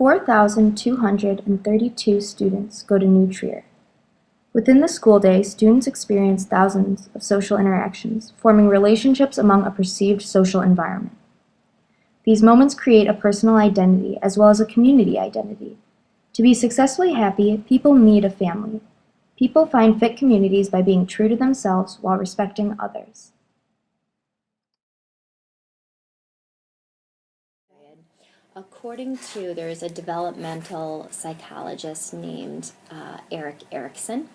4,232 students go to New Trier. Within the school day, students experience thousands of social interactions, forming relationships among a perceived social environment. These moments create a personal identity as well as a community identity. To be successfully happy, people need a family. People find fit communities by being true to themselves while respecting others. According to, there's a developmental psychologist named Eric Erickson,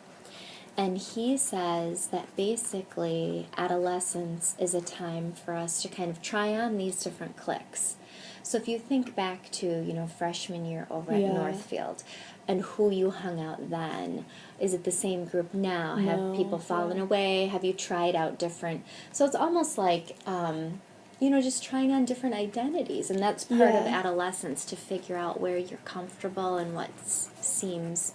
and he says that basically adolescence is a time for us to kind of try on these different cliques. So if you think back to, freshman year over at Northfield and who you hung out then, is it the same group now? Have people fallen away? Have you tried out different? So it's almost like, just trying on different identities. And that's part of adolescence, to figure out where you're comfortable and what seems,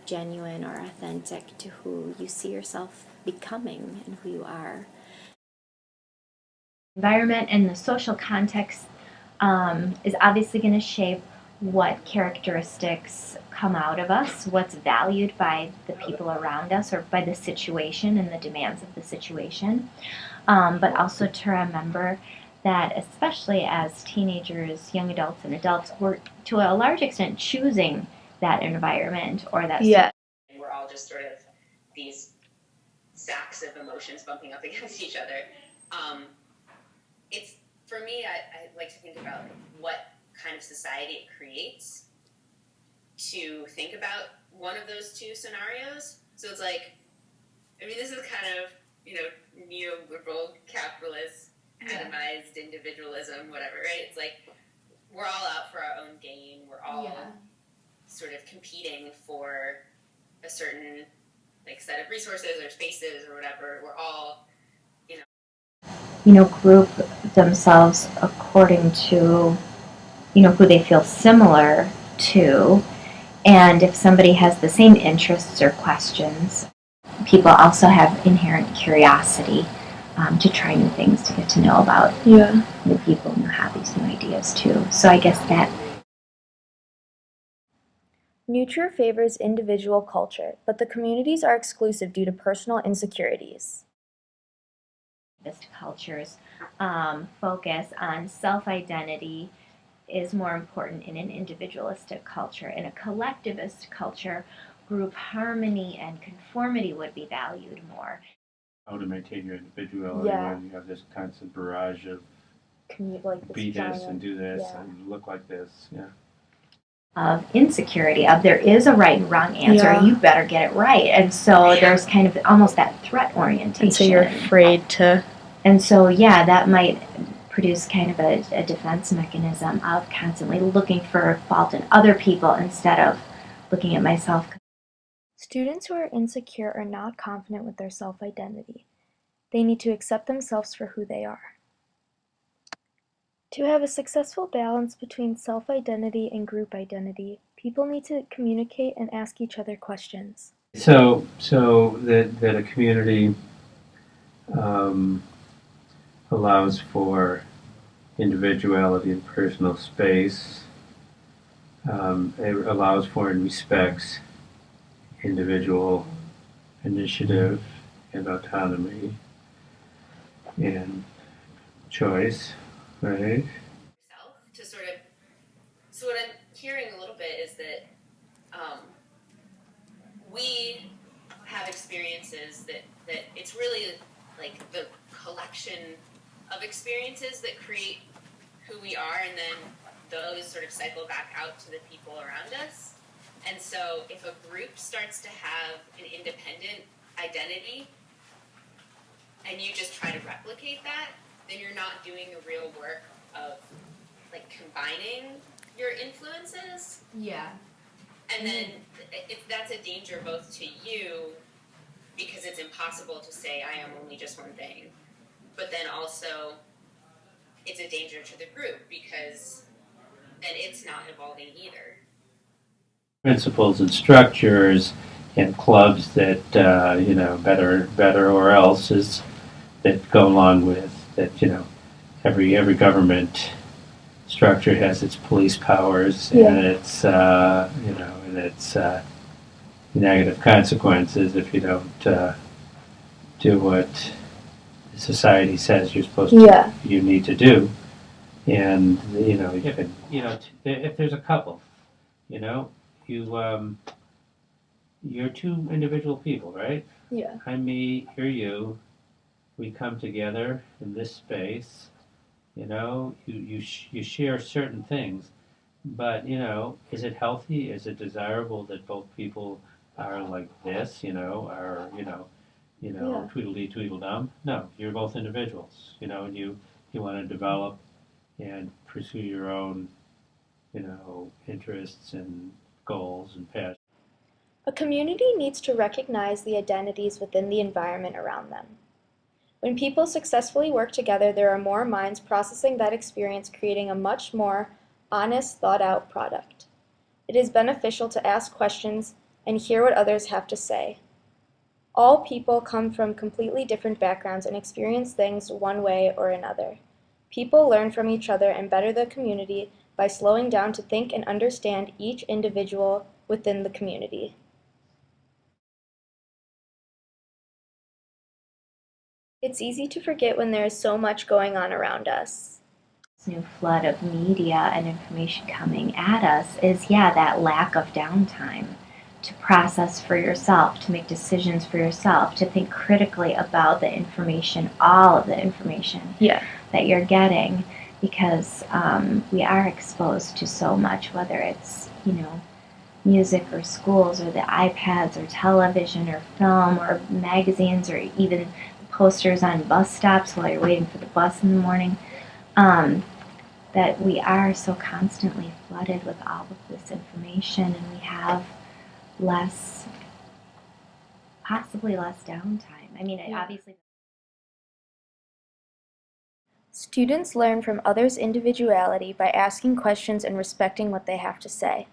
genuine or authentic to who you see yourself becoming and who you are. Environment and the social context is obviously going to shape what characteristics come out of us, what's valued by the people around us or by the situation and the demands of the situation. But also to remember that, especially as teenagers, young adults, and adults, we're to a large extent choosing that environment or that. Yeah. We're all just sort of these sacks of emotions bumping up against each other. It's, for me, I like to think about what kind of society it creates to think about one of those two scenarios. So it's like, this is kind of, neoliberal, capitalist, atomized individualism, whatever, right? It's like, we're all out for our own gain. We're all sort of competing for a certain, set of resources or spaces or whatever. We're all, group themselves according to, who they feel similar to. And if somebody has the same interests or questions, people also have inherent curiosity to try new things, to get to know about new people, new hobbies, new ideas too. So I guess that. New Trier favors individual culture, but the communities are exclusive due to personal insecurities. Cultures focus on self-identity is more important in an individualistic culture. In a collectivist culture, group harmony and conformity would be valued more. How to maintain your individuality when you have this constant barrage of be this and do this and look like this. Of insecurity, of there is a right and wrong answer, and you better get it right. And so there's kind of almost that threat orientation. And so you're afraid to. And so, that might produce kind of a defense mechanism of constantly looking for fault in other people instead of looking at myself. Students who are insecure are not confident with their self-identity. They need to accept themselves for who they are. To have a successful balance between self-identity and group identity, people need to communicate and ask each other questions. So that a community allows for individuality and personal space. It allows for and respects individual initiative and autonomy and choice, right? To sort of, so what I'm hearing a little bit is that we have experiences that it's really like the collection of experiences that create who we are, and then those sort of cycle back out to the people around us. And so if a group starts to have an independent identity and you just try to replicate that, then you're not doing the real work of combining your influences. Yeah. And then that's a danger both to you, because it's impossible to say I am only just one thing, but then also it's a danger to the group because then it's not evolving either. Principles and structures and clubs that better or else is that go along with that. Every government structure has its police powers Yeah. and its and its negative consequences if you don't do what society says you're supposed to, you need to do. And if there's a couple, you you're two individual people, right? Yeah. I'm me, you're you. We come together in this space. You share certain things, but is it healthy? Is it desirable that both people are like this? Yeah. Tweedledee tweedledum? No, you're both individuals. And you want to develop and pursue your own, interests and goals and passions. A community needs to recognize the identities within the environment around them. When people successfully work together, there are more minds processing that experience, creating a much more honest, thought-out product. It is beneficial to ask questions and hear what others have to say. All people come from completely different backgrounds and experience things one way or another. People learn from each other and better the community by slowing down to think and understand each individual within the community. It's easy to forget when there is so much going on around us. This new flood of media and information coming at us is, that lack of downtime to process for yourself, to make decisions for yourself, to think critically about the information, all of the information that you're getting, because we are exposed to so much, whether it's, music or schools or the iPads or television or film or magazines or even posters on bus stops while you're waiting for the bus in the morning, that we are so constantly flooded with all of this information, and we have possibly less downtime. I mean, obviously. Students learn from others' individuality by asking questions and respecting what they have to say.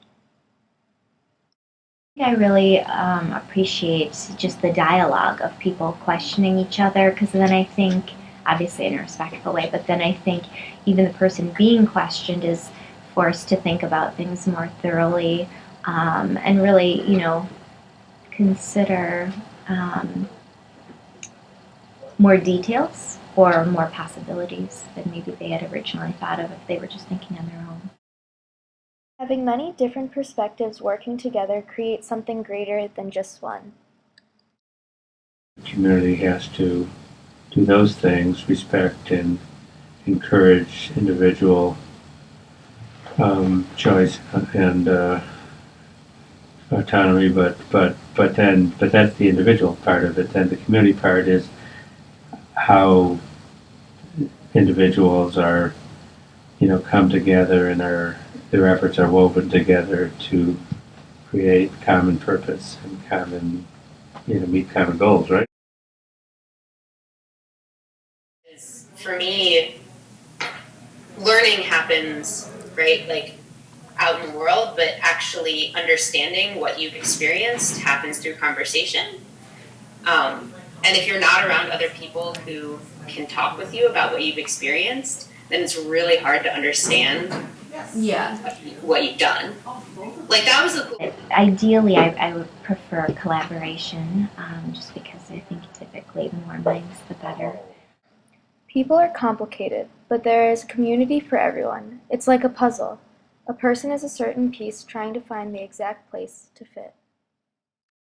I really appreciate just the dialogue of people questioning each other, because then I think, obviously in a respectful way, but then I think even the person being questioned is forced to think about things more thoroughly and really, consider more details or more possibilities than maybe they had originally thought of if they were just thinking on their own. Having many different perspectives working together creates something greater than just one. The community has to do those things, respect and encourage individual choice and autonomy, but that's the individual part of it. Then the community part is how individuals are, come together and their efforts are woven together to create common purpose and common, meet common goals, right? For me, learning happens, right, like out in the world, but actually understanding what you've experienced happens through conversation. And if you're not around other people who can talk with you about what you've experienced, then it's really hard to understand what you've done. Like, that was a cool... Ideally, I would prefer collaboration, just because I think typically the more minds, the better. People are complicated, but there is a community for everyone. It's like a puzzle. A person is a certain piece trying to find the exact place to fit.